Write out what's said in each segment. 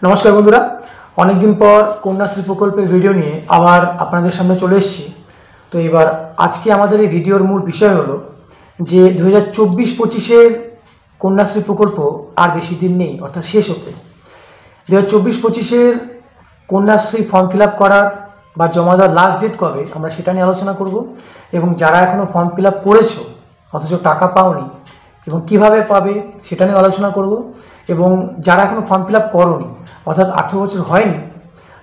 নমস্কার বন্ধুরা, অনেকদিন পর কন্যাশ্রী প্রকল্পের ভিডিও নিয়ে আবার আপনাদের সামনে চলে এসেছি। তো এবার আজকে আমাদের এই ভিডিওর মূল বিষয় হলো যে 2024-25-এর কন্যাশ্রী প্রকল্প আর বেশি দিন নেই, অর্থাৎ শেষ হতে। 2024-25-এর কন্যাশ্রী ফর্ম ফিল আপ করার বা জমা দেওয়ার লাস্ট ডেট কবে, আমরা সেটা নিয়ে আলোচনা করব। এবং যারা এখনও ফর্ম ফিল আপ করেছো অথচ টাকা পাওনি এবং কিভাবে পাবে সেটা নিয়ে আলোচনা করব। এবং যারা এখনও ফর্ম ফিল আপ করোনি, অর্থাৎ 18 বছর হয়নি,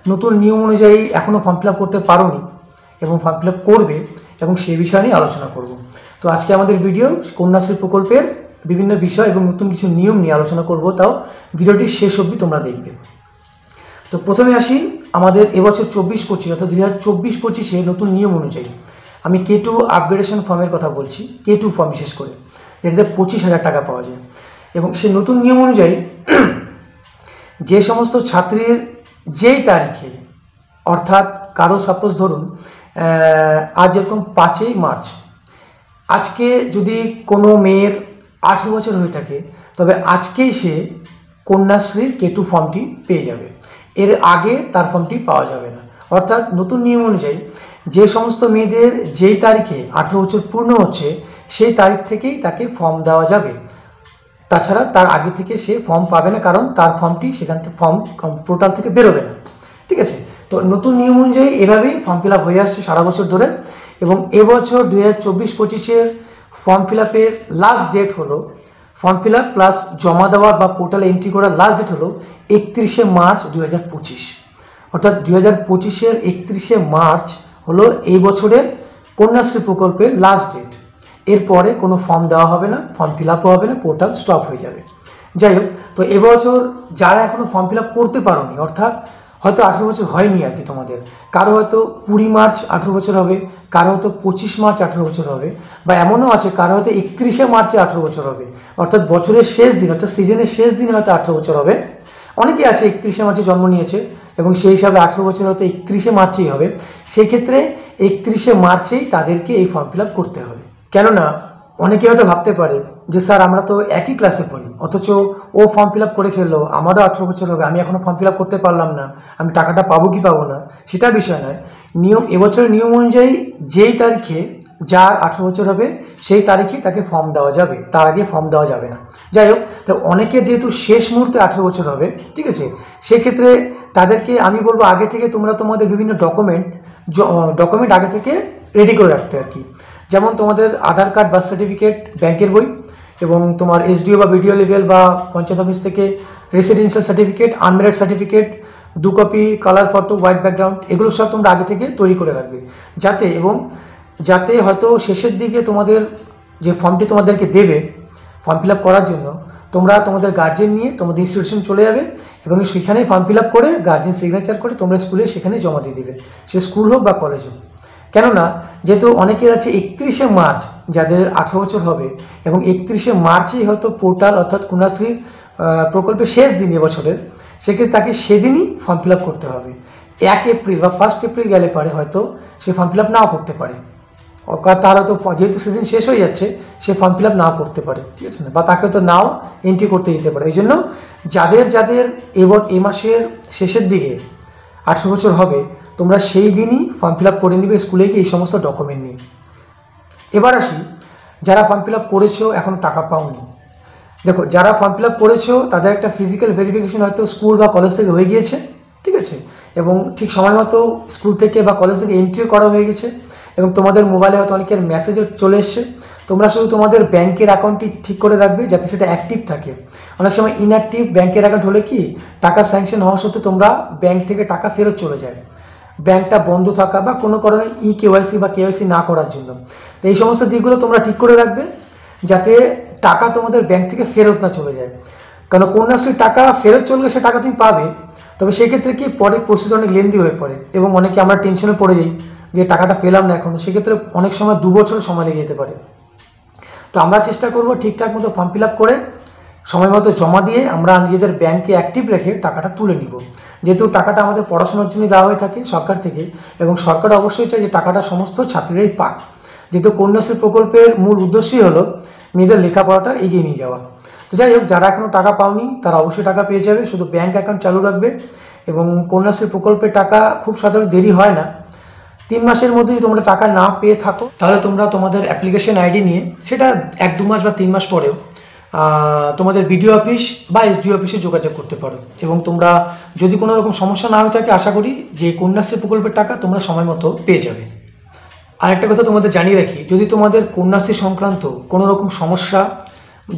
নতুন নিয়ম অনুযায়ী এখনও ফর্ম ফিল আপ করতে পারোনি এবং ফর্ম ফিল আপ করবে, এবং সেই বিষয় নিয়ে আলোচনা করব। তো আজকে আমাদের ভিডিও কন্যাশ্রী প্রকল্পের বিভিন্ন বিষয় এবং নতুন কিছু নিয়ম নিয়ে আলোচনা করব, তাও ভিডিওটি শেষ অবধি তোমরা দেখবে। তো প্রথমে আসি আমাদের এবছর 24-25 অর্থাৎ 2024-25-এ নতুন নিয়ম অনুযায়ী। আমি K2 আপগ্রেডেশন ফর্মের কথা বলছি, K2 ফর্ম বিশেষ করে, যেটাতে 25,000 টাকা পাওয়া যায়। এবং সেই নতুন নিয়ম অনুযায়ী যে সমস্ত ছাত্রীর যেই তারিখে, অর্থাৎ কারো সাপোজ ধরুন আজ যেরকম 5ই মার্চ, আজকে যদি কোনো মেয়ের 18 বছর হয়ে থাকে, তবে আজকেই সে কন্যাশ্রীর K2 ফর্মটি পেয়ে যাবে। এর আগে তার ফর্মটি পাওয়া যাবে না। অর্থাৎ নতুন নিয়ম অনুযায়ী যে সমস্ত মেয়েদের যেই তারিখে 18 বছর পূর্ণ হচ্ছে, সেই তারিখ থেকেই তাকে ফর্ম দেওয়া যাবে। তাছাড়া তার আগে থেকে সে ফর্ম পাবে না, কারণ তার ফর্মটি সেখান থেকে ফর্ম পোর্টাল থেকে বেরোবে না। ঠিক আছে? তো নতুন নিয়ম অনুযায়ী এভাবেই ফর্ম ফিল আপ হয়ে আসছে সারা বছর ধরে। এবং এবছর 2024-25-এর ফর্ম ফিল আপের লাস্ট ডেট হলো, ফর্ম ফিল আপ প্লাস জমা দেওয়ার বা পোর্টালে এন্ট্রি করার লাস্ট ডেট হলো 31শে মার্চ 2025। অর্থাৎ 2025-এর 31শে মার্চ হলো এই বছরের কন্যাশ্রী প্রকল্পের লাস্ট ডেট। এরপরে কোনো ফর্ম দেওয়া হবে না, ফর্ম ফিল আপও হবে না, পোর্টাল স্টপ হয়ে যাবে। যাই হোক, তো এবছর যারা এখনও ফর্ম ফিল আপ করতে পারোনি, অর্থাৎ হয়তো 18 বছর হয়নি আর কি তোমাদের, কারো হয়তো 20 মার্চ 18 বছর হবে, কারো হয়তো 25 মার্চ 18 বছর হবে, বা এমনও আছে কারো হয়তো 31শে মার্চে 18 বছর হবে, অর্থাৎ বছরের শেষ দিন, অর্থাৎ সিজনের শেষ দিনে হয়তো 18 বছর হবে। অনেকেই আছে 31শে মার্চে জন্ম নিয়েছে এবং সেই হিসাবে 18 বছর হয়তো 31শে মার্চেই হবে। সেই ক্ষেত্রে 31শে মার্চেই তাদেরকে এই ফর্ম ফিল আপ করতে হবে। কেননা অনেকে হয়তো ভাবতে পারে যে স্যার আমরা তো একই ক্লাসে পড়ি, অথচ ও ফর্ম ফিল আপ করে ফেললো, আমারও 18 বছর হবে, আমি এখনও ফর্ম ফিল আপ করতে পারলাম না, আমি টাকাটা পাবো কি পাবো না সেটা বিষয় নয়। নিয়ম, এবছরের নিয়ম অনুযায়ী যেই তারিখে যার 18 বছর হবে সেই তারিখে তাকে ফর্ম দেওয়া যাবে, তার আগে ফর্ম দেওয়া যাবে না। যাই হোক, তো অনেকের যেহেতু শেষ মুহূর্তে 18 বছর হবে, ঠিক আছে, সেক্ষেত্রে তাদেরকে আমি বলবো আগে থেকে তোমরা তোমাদের বিভিন্ন ডকুমেন্ট আগে থেকে রেডি করে রাখতে আর কি। যেমন তোমাদের আধার কার্ড, বার্থ সার্টিফিকেট, ব্যাংকের বই, এবং তোমার এসডিও বা বিডিও লেভেল বা পঞ্চায়েত অফিস থেকে residential certificate, unmarried certificate, 2 copy colour photo, white background, এগুলো সব তোমরা আগে থেকে তৈরি করে রাখবে, যাতে হয়তো শেষের দিকে তোমাদের যে ফর্মটি তোমাদেরকে দেবে ফর্ম ফিল আপ করার জন্য, তোমরা তোমাদের গার্জেন নিয়ে তোমাদের ইনস্টিটিউশন চলে যাবে এবং সেখানে ফর্ম ফিল আপ করে গার্জেন সিগনেচার করে তোমরা স্কুলে সেখানে জমা দিয়ে দেবে, সে স্কুল হোক বা কলেজ হোক। কেননা যেহেতু অনেকের আছে 31শে মার্চ যাদের 18 বছর হবে, এবং 31শে মার্চেই হয়তো পোর্টাল অর্থাৎ কন্যাশ্রী প্রকল্পের শেষ দিন এবছরের, সেক্ষেত্রে তাকে সেদিনই ফর্ম ফিল আপ করতে হবে। 1 এপ্রিল বা 1 এপ্রিল গেলে পারে হয়তো সে ফর্ম ফিল আপ নাও করতে পারে, তার হয়তো যেহেতু সেদিন শেষ হয়ে যাচ্ছে সে ফর্ম ফিল আপ নাও করতে পারে, ঠিক আছে না, বা তাকে হয়তো নাও এন্ট্রি করতে দিতে পারে। এই জন্য যাদের এই মাসের শেষের দিকে 18 বছর হবে, তোমরা সেই দিনই ফর্ম ফিল আপ করে নিবে স্কুলে গিয়ে এই সমস্ত ডকুমেন্ট নিয়ে। এবার আসি যারা ফর্ম ফিল আপ করেছো এখন টাকা পাওনি। দেখো, যারা ফর্ম ফিল আপ করেছো তাদের একটা ফিজিক্যাল ভেরিফিকেশন হয়তো স্কুল বা কলেজ থেকে হয়ে গিয়েছে, ঠিক আছে, এবং ঠিক সময় মতো স্কুল থেকে বা কলেজ থেকে এন্ট্রিও করা হয়ে গেছে, এবং তোমাদের মোবাইলে হয়তো অনেকের মেসেজও চলে এসছে। তোমরা শুধু তোমাদের ব্যাংকের অ্যাকাউন্টটি ঠিক করে রাখবে যাতে সেটা অ্যাক্টিভ থাকে। অনেক সময় ইনঅ্যাক্টিভ ব্যাংকের অ্যাকাউন্ট হলে কি, টাকা স্যাংশন হওয়া সত্ত্বেও তোমরা ব্যাংক থেকে টাকা ফেরত চলে যায়, ব্যাংকটা বন্ধ থাকা বা কোনো কারণে কেওয়াইসি বা কেওয়াইসি না করার জন্য। তো এই সমস্ত দিকগুলো তোমরা ঠিক করে রাখবে যাতে টাকা তোমাদের ব্যাংক থেকে ফেরত না চলে যায়। কারণ কন্যাশ্রীর টাকা ফেরত চললে সে টাকা তুমি পাবে, তবে সেক্ষেত্রে কি পরে প্রসেস অনেক লেন্দি হয়ে পড়ে, এবং অনেকে আমরা টেনশনে পড়ে যাই যে টাকাটা পেলাম না এখনো, সেক্ষেত্রে অনেক সময় 2 বছর সময় লেগে যেতে পারে। তো আমরা চেষ্টা করব ঠিকঠাক মতো ফর্ম ফিল আপ করে সময় মতো জমা দিয়ে আমরা নিজেদের ব্যাংকে অ্যাক্টিভ রেখে টাকাটা তুলে নিব। যেহেতু টাকাটা আমাদের পড়াশোনার জন্য দেওয়া হয়ে থাকে সরকার থেকে, এবং সরকার অবশ্যই চায় যে টাকাটা সমস্ত ছাত্রীরাই পাক। যেহেতু কন্যাশ্রী প্রকল্পের মূল উদ্দেশ্যই হলো মেয়েদের লেখাপড়াটা এগিয়ে নিয়ে যাওয়া। তো যাই হোক, যারা এখনও টাকা পাওনি তারা অবশ্যই টাকা পেয়ে যাবে, শুধু ব্যাঙ্ক অ্যাকাউন্ট চালু রাখবে। এবং কন্যাশ্রী প্রকল্পের টাকা খুব সাধারণ দেরি হয় না, 3 মাসের মধ্যে যদি তোমরা টাকা না পেয়ে থাকো তাহলে তোমরা তোমাদের অ্যাপ্লিকেশন আইডি নিয়ে, সেটা 1-2 মাস বা 3 মাস পরেও তোমাদের বিডিও অফিস বা এসডিও অফিসে যোগাযোগ করতে পারো। এবং তোমরা যদি কোনো রকম সমস্যা না হয়ে থাকে, আশা করি যে কন্যাশ্রী প্রকল্পের টাকা তোমরা সময় মতো পেয়ে যাবে। আর একটা কথা তোমাদের জানিয়ে রাখি, যদি তোমাদের কন্যাশ্রী সংক্রান্ত কোনো রকম সমস্যা,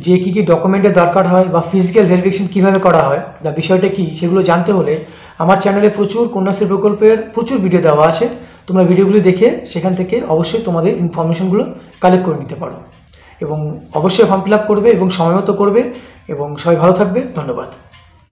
যে কী কী ডকুমেন্টের দরকার হয় বা ফিজিক্যাল ভেরিফিকেশন কীভাবে করা হয় বা বিষয়টা কী, সেগুলো জানতে হলে আমার চ্যানেলে প্রচুর কন্যাশ্রী প্রকল্পের প্রচুর ভিডিও দেওয়া আছে। তোমরা ভিডিওগুলি দেখে সেখান থেকে অবশ্যই তোমাদের ইনফরমেশনগুলো কালেক্ট করে নিতে পারো। এবং অবশ্যই ফর্ম ফিল আপ করবে এবং সময় মতো করবে। এবং সবাই ভালো থাকবে। ধন্যবাদ।